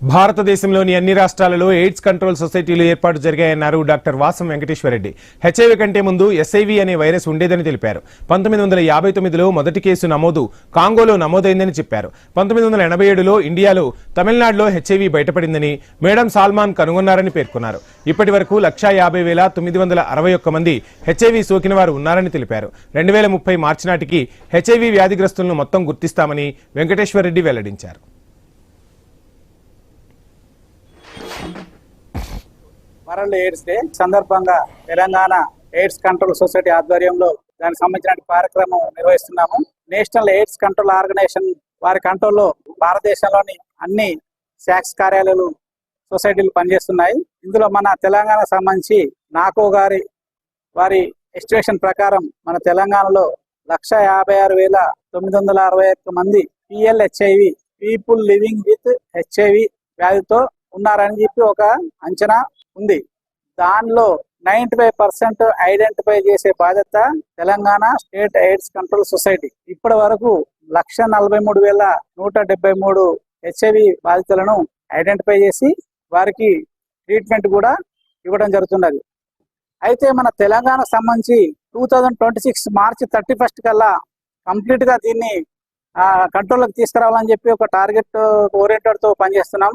భారతదేశంలోని అన్ని రాష్ట్రాలలో ఎయిడ్స్ కంట్రోల్ సొసైటీలు ఏర్పాటు జరిగాయన్నారు డాక్టర్ వాసం వెంకటేశ్వరరెడ్డి. హెచ్ఐవి కంటే ముందు ఎస్ఐవి అనే వైరస్ ఉండేదని తెలిపారు. 1959లో మొదటి కేసు నమోదు కాంగోలో నమోదైందని చెప్పారు. 1987లో ఇండియాలో తమిళనాడులో హెచ్ఐవి బయటపడిందని మేడం సాల్మాన్ కనుగొన్నారని పేర్కొన్నారు. ఇప్పటి వరకు 150,961 మంది హెచ్ఐవి సోకిన వారు ఉన్నారని తెలిపారు. 2030 మార్చి నాటికి హెచ్ఐవి వ్యాధిగ్రస్తులను మొత్తం గుర్తిస్తామని వెంకటేశ్వరరెడ్డి వెల్లడించారు. వరల్డ్ ఎయిడ్స్ డే సందర్భంగా తెలంగాణ ఎయిడ్స్ కంట్రోల్ సొసైటీ ఆధ్వర్యంలో దానికి సంబంధించిన కార్యక్రమం నిర్వహిస్తున్నాము. నేషనల్ ఎయిడ్స్ కంట్రోల్ ఆర్గనైజేషన్ వారి కంట్రోల్లో భారతదేశంలోని అన్ని శాఖ కార్యాలయాలు సొసైటీలు పనిచేస్తున్నాయి. ఇందులో మన తెలంగాణ సంబంధించి నాకో గారి వారి ఎస్టిమేషన్ ప్రకారం మన తెలంగాణలో 156,961 మంది PLHIV people living with HIV వ్యాధితో ఉన్నారని చెప్పి ఒక అంచనా ఉంది. దానిలో 95% ఐడెంటిఫై చేసే బాధ్యత Telangana state AIDS control society. ఇప్పటి వరకు 143,173 హెచ్ఐవి బాధితులను ఐడెంటిఫై చేసి వారికి ట్రీట్మెంట్ కూడా ఇవ్వడం జరుగుతున్నది. అయితే మన తెలంగాణ సంబంధించి 2026 మార్చి 31 కల్లా కంప్లీట్ గా దీన్ని కంట్రోల్లోకి తీసుకురావాలని చెప్పి ఒక టార్గెట్ ఓరియంటెడ్ తో పనిచేస్తున్నాం.